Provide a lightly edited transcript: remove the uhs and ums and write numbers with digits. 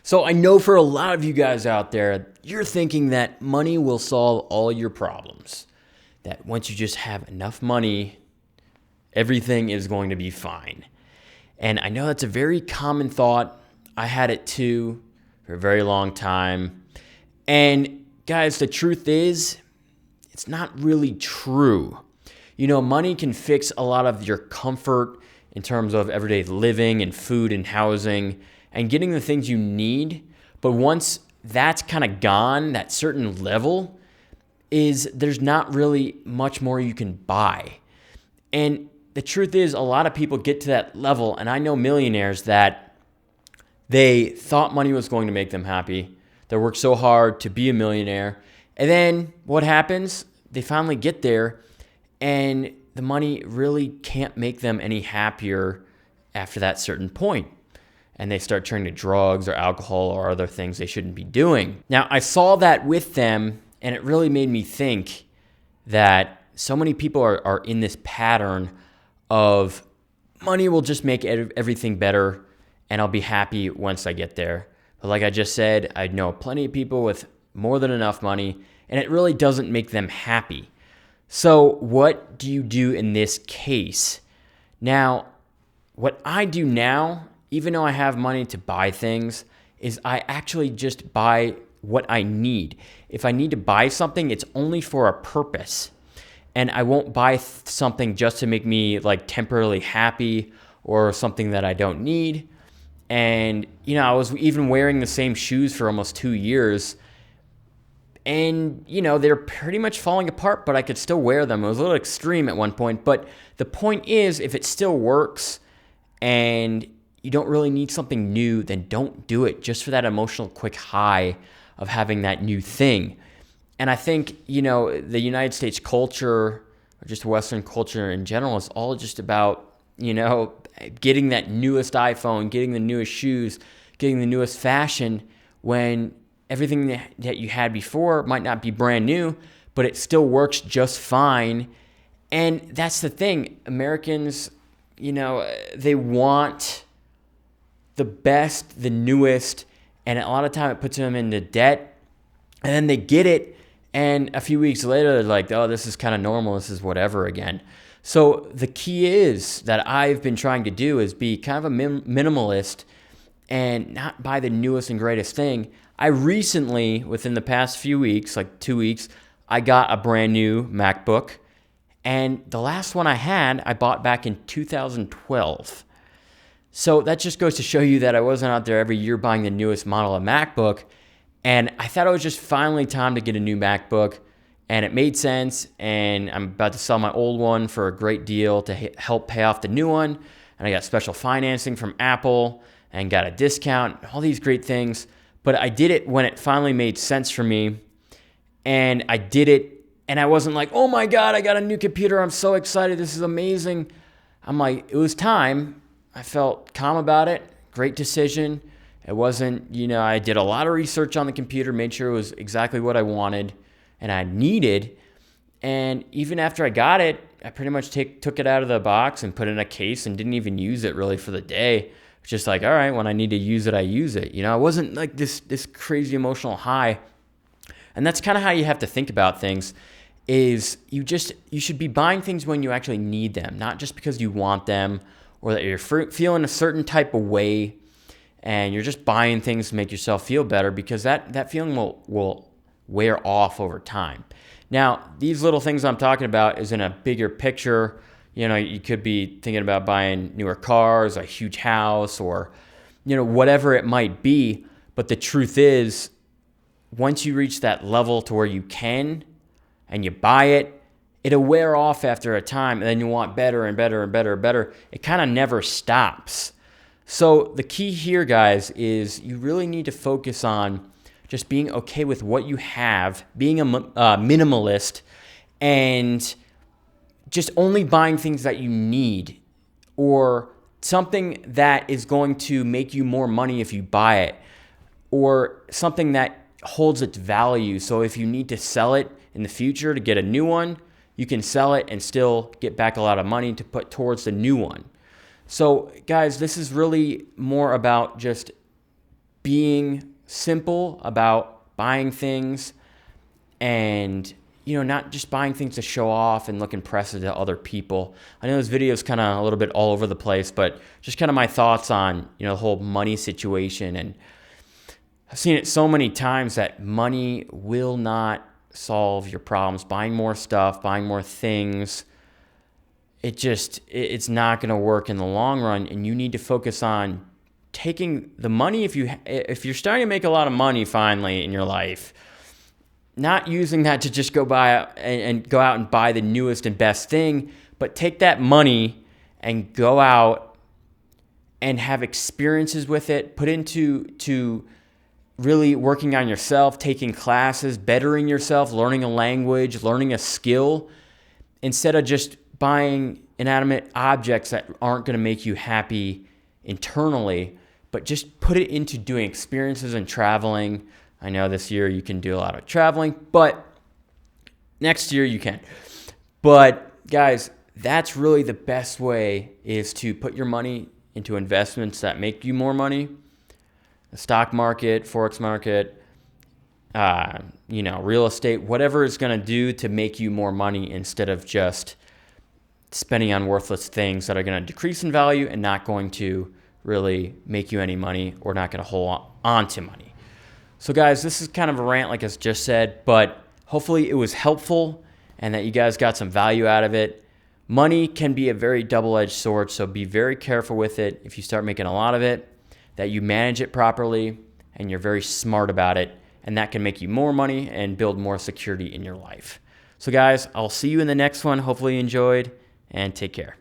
So I know for a lot of you guys out there, you're thinking that money will solve all your problems. That once you just have enough money, everything is going to be fine. And I know that's a very common thought. I had it too for a very long time. And guys, the truth is, it's not really true. You know, money can fix a lot of your comfort in terms of everyday living and food and housing and getting the things you need. But once that's kind of gone, that certain level, there's not really much more you can buy. And the truth is, a lot of people get to that level, and I know millionaires that they thought money was going to make them happy. They worked so hard to be a millionaire. And then what happens? They finally get there, and the money really can't make them any happier after that certain point. And they start turning to drugs or alcohol or other things they shouldn't be doing. Now, I saw that with them, and it really made me think that so many people are in this pattern of money will just make everything better, and I'll be happy once I get there. But like I just said, I know plenty of people with more than enough money, and it really doesn't make them happy. So what do you do in this case? Now, what I do now, even though I have money to buy things, is I actually just buy what I need. If I need to buy something, it's only for a purpose. And I won't buy something just to make me like temporarily happy or something that I don't need. And, you know, I was even wearing the same shoes for almost 2 years. And, you know, they're pretty much falling apart, but I could still wear them. It was a little extreme at one point. But the point is, if it still works and you don't really need something new, then don't do it just for that emotional quick high of having that new thing. And I think, you know, the United States culture, or just Western culture in general, is all just about, you know, getting that newest iPhone, getting the newest shoes, getting the newest fashion, when everything that you had before might not be brand new, but it still works just fine. And that's the thing. Americans, you know, they want the best, the newest, and a lot of time it puts them into debt. And then they get it, and a few weeks later, they're like, oh, this is kind of normal. This is whatever again. So the key is that I've been trying to do is be kind of a minimalist and not buy the newest and greatest thing. I recently, within the past few weeks, like 2 weeks, I got a brand new MacBook. And the last one I had, I bought back in 2012. So that just goes to show you that I wasn't out there every year buying the newest model of MacBook. And I thought it was just finally time to get a new MacBook. And it made sense. And I'm about to sell my old one for a great deal to help pay off the new one. And I got special financing from Apple and got a discount, all these great things. But I did it when it finally made sense for me. And I did it, and I wasn't like, oh my God, I got a new computer. I'm so excited. This is amazing. I'm like, it was time. I felt calm about it. Great decision. It wasn't, you know, I did a lot of research on the computer, made sure it was exactly what I wanted and I needed. And even after I got it, I pretty much took it out of the box and put it in a case and didn't even use it really for the day. It's just like, all right, when I need to use it, I use it. You know, it wasn't like this crazy emotional high. And that's kind of how you have to think about things, is you should be buying things when you actually need them, not just because you want them or that you're feeling a certain type of way and you're just buying things to make yourself feel better, because that feeling will wear off over time. Now, these little things I'm talking about is in a bigger picture. You know, you could be thinking about buying newer cars, a huge house, or, you know, whatever it might be. But the truth is, once you reach that level to where you can and you buy it, it'll wear off after a time, and then you want better and better and better and better. It kind of never stops. So the key here, guys, is you really need to focus on just being okay with what you have, being a minimalist, and just only buying things that you need, or something that is going to make you more money if you buy it, or something that holds its value. So if you need to sell it in the future to get a new one, you can sell it and still get back a lot of money to put towards the new one. So guys, this is really more about just being simple about buying things, and not just buying things to show off and look impressive to other people. I know this video is kind of a little bit all over the place, but just kind of my thoughts on the whole money situation. And I've seen it so many times that money will not solve your problems. Buying more stuff, buying more things, it's not going to work in the long run. And you need to focus on taking the money. If you're starting to make a lot of money finally in your life, not using that to just go out and buy the newest and best thing, but take that money and go out and have experiences with it, put into really working on yourself, taking classes, bettering yourself, learning a language, learning a skill, instead of just buying inanimate objects that aren't going to make you happy internally, but just put it into doing experiences and traveling. I know this year you can do a lot of traveling, but next year you can. But guys, that's really the best way, is to put your money into investments that make you more money. The stock market, forex market, real estate, whatever it's going to do to make you more money, instead of just spending on worthless things that are going to decrease in value and not going to really make you any money, or not going to hold on to money. So guys, this is kind of a rant, like I just said, but hopefully it was helpful and that you guys got some value out of it. Money can be a very double-edged sword, so be very careful with it. If you start making a lot of it, that you manage it properly and you're very smart about it, and that can make you more money and build more security in your life. So guys, I'll see you in the next one. Hopefully you enjoyed, and take care.